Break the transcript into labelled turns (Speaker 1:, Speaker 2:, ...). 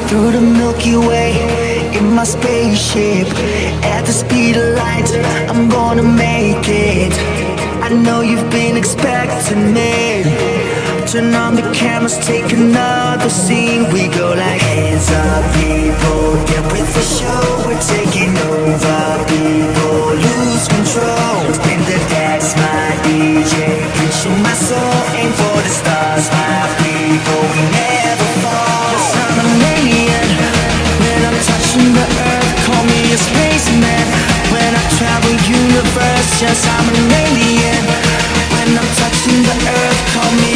Speaker 1: through the Milky Way in my spaceship. At the speed of light, I'm gonna make it. I know you've been expecting me. Turn on the cameras, take another scene. We go like hands up, people, get with the show. We're taking over, people, lose control. Spin the decks, my DJ, preaching my soul. Aim for the stars, my people, we never fall. Yes, I'm an alien. When I'm touching the earth, call me a spaceman. When I travel universe, yes, I'm an alien. When I'm touching the earth, call me